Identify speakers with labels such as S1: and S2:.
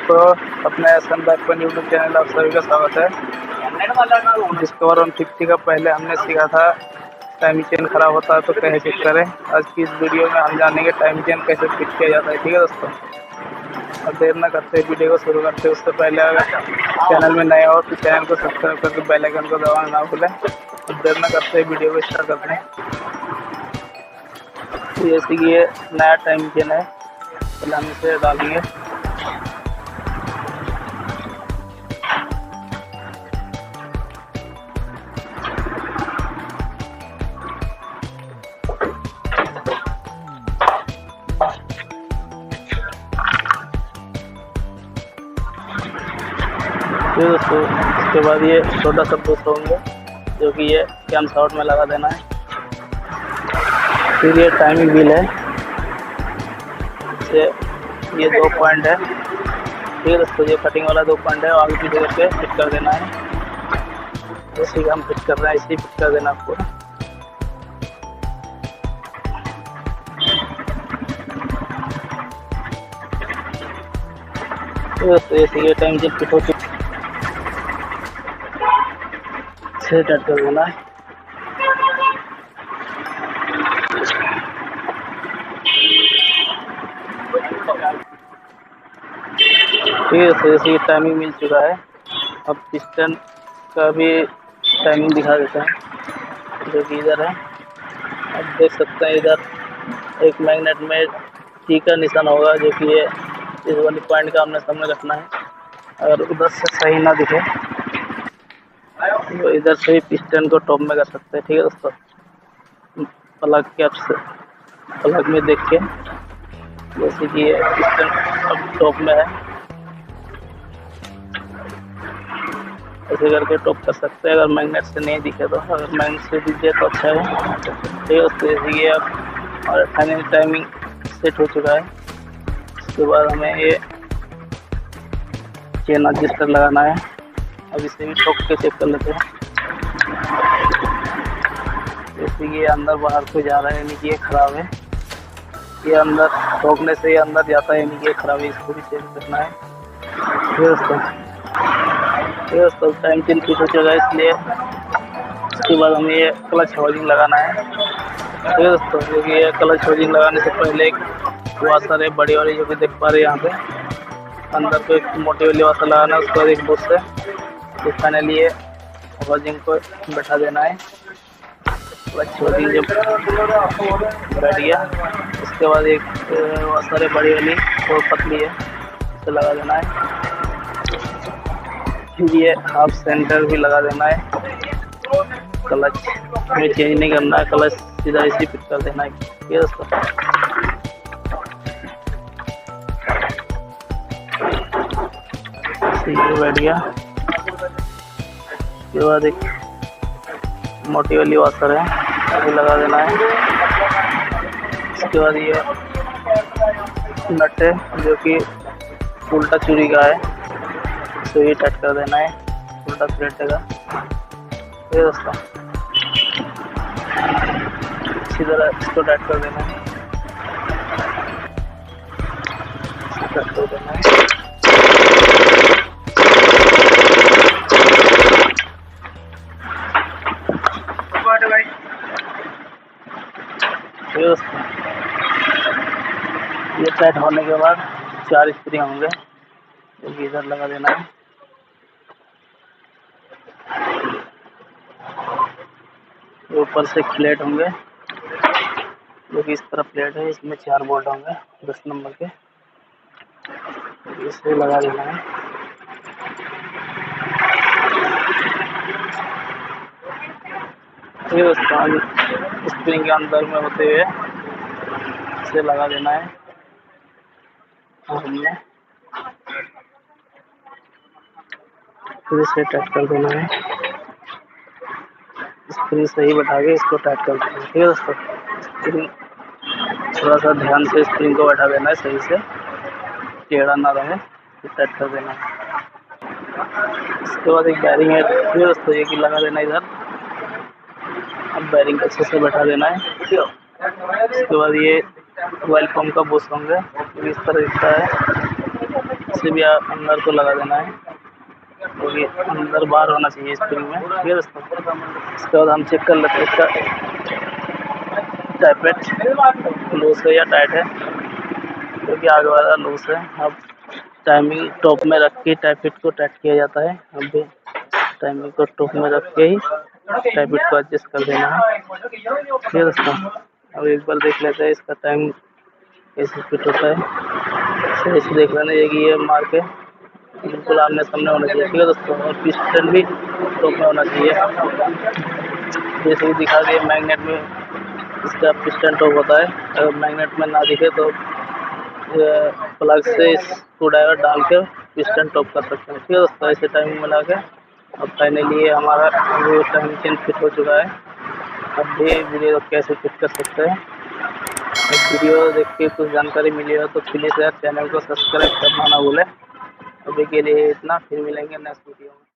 S1: दोस्तों, अपने SN back pain YouTube channel आप सभी का स्वागत है। डिस्कवर 150 का पहले हमने सीखा था टाइम चेन खराब होता है तो कैसे फिट करें। आज की इस वीडियो में हम जानेंगे टाइम चेन कैसे फिट किया जाता है। ठीक है दोस्तों, अब देर न करते वीडियो को शुरू करते उससे पहले अगर चैनल में नए हो तो चैनल को सब्सक्राइब करके बेल आइकन को दबाना ना भूलें। अब देर न करते वीडियो को स्टार्ट करते हैं। जैसे कि ये नया टाइम चेन है, पहले हम इसे डालेंगे। फिर दोस्तों इसके बाद ये छोटा सा पुश होंगे जो कि ये कैम शॉट में लगा देना है। फिर ये टाइमिंग व्हील है, इसे ये 2 पॉइंट है। ठीक है दोस्तों, ये कटिंग वाला 2 पॉइंट है, आगे पीछे करके फिट कर देना है। जैसे कि हम फिट कर रहे हैं इसे फिट कर देना आपको। दोस्तों जैसे ये टाइम चेन फिट हो चुका है, सेट कर देना है। ठीक है, जैसे ये टाइमिंग मिल चुका है। अब पिस्टन का भी टाइमिंग दिखा देते हैं जो कि इधर है। अब देख सकते हैं इधर एक मैग्नेट में टी का निशान होगा जो कि ये इस वाली पॉइंट का हमने सामने रखना है। अगर उधर से सही ना दिखे तो इधर से ही पिस्टन को टॉप में कर सकते हैं। ठीक है दोस्तों, प्लग कैप से प्लग में देख के जैसे कि ये पिस्टन अब टॉप में है, ऐसे करके टॉप कर सकते हैं। अगर मैग्नेट से नहीं दिखे तो, अगर मैग्नेट से दिख जाए तो अच्छा है। ठीक है दोस्तों, जैसे ये अब और फाइनल टाइमिंग सेट हो चुका है। उसके बाद हमें ये चेन एडजस्टर लगाना है। अब इसे भी ठोक के चेक कर लेते हैं। जैसे कि ये अंदर बाहर को जा रहा है यानी कि ये खराब है। ये अंदर ठोकने से ये अंदर जाता है यानी कि ये खराब है, इसको भी चेक करना है। ठीक है दोस्तों, टाइम चेन फिट हो चुका है, इसलिए उसके बाद हमें ये क्लच होल्डिंग लगाना है। ठीक है दोस्तों, क्योंकि ये क्लच होल्डिंग लगाने से पहले एक वाशर है बड़ी वाली जो कि देख पा रहे हैं यहाँ पे। अंदर को एक मोटी वाली वाशर लगाना है, उसके बाद एक बुश से तो फाइनली ये होल्डिंग को बैठा देना है। क्लच होल्डिंग जब बैठ गया उसके बाद एक वाशर है बड़ी वाली और पतली है, उसे लगा देना है। ये हाफ सेंटर भी लगा देना है। क्लच में चेंज नहीं करना है, क्लच सीधा इसी फिट कर देना है। ये दोस्तों बैठ गया। उसके बाद एक मोटी वाली वाशर है अभी लगा देना है। उसके बाद ये नट है जो कि उल्टा चूड़ी का है, तो ये टाइट कर देना है, उल्टा प्लेट का। ये दोस्तों इसी तरह इसको टाइट कर देना है, टाइट कर देना है। ये दोस्तों ये टाइट होने के बाद 4 स्प्रिंग होंगे जो कि इधर लगा देना है। ऊपर से प्लेट होंगे जो कि इस तरह प्लेट है, इसमें 4 बोल्ट होंगे 10 नंबर के, इसे लगा देना है। ये दोस्तों स्प्रिंग के अंदर में होते हुए इसे लगा देना है हमने, फिर इसे टाइट कर देना है। स्प्रिंग सही बैठा के इसको टाइट कर देना है। ठीक है दोस्तों, स्प्रिंग थोड़ा सा ध्यान से स्प्रिंग को बैठा देना है, सही से टेढ़ा ना रहे, फिर टाइट कर देना है। इसके बाद एक बैरिंग है दोस्तों ये कि लगा देना इधर। अब बैरिंग अच्छे से बैठा देना है। उसके बाद ये ऑयल पंप का बुश होंगे, इस तरह दिखता है। से भी अंदर को लगा देना है, क्योंकि अंदर बाहर होना चाहिए स्प्रिंग में। ठीक है दोस्तों, इसके बाद हम चेक कर लेते हैं इसका टाइपेट लूज है या टाइट है, क्योंकि आगे वाला लूज है। अब टाइमिंग टॉप में रख के टाइपेट को टाइट किया जाता है। अब भी टाइमिंग को टॉप में रख के ही टाइपेट को एडजस्ट कर देना है। ठीक है दोस्तों, अब एक बार देख लेते हैं इसका टाइम कैसे फिट होता है। सही से देख लेना है कि ये मार के बिल्कुल आमने सामने होना चाहिए। ठीक है दोस्तों, और पिस्टन भी टॉप में होना चाहिए। जैसे कि दिखा दिए मैग्नेट में इसका पिस्टन टॉप होता है। अगर मैग्नेट में ना दिखे तो प्लग से स्क्रू ड्राइवर डाल के पिस्टन टॉप कर सकते हैं। ठीक है दोस्तों, ऐसे टाइमिंग मिला के अब फाइनली ये हमारा वो टाइमिंग चेन फिट हो चुका है। अब भी वीडियो कैसे फिट कर सकते हैं, वीडियो देख के कुछ जानकारी मिली हो तो प्लीज़ यार चैनल को सब्सक्राइब करना ना भूलें। अभी के लिए इतना, फिर मिलेंगे नेक्स्ट वीडियो में।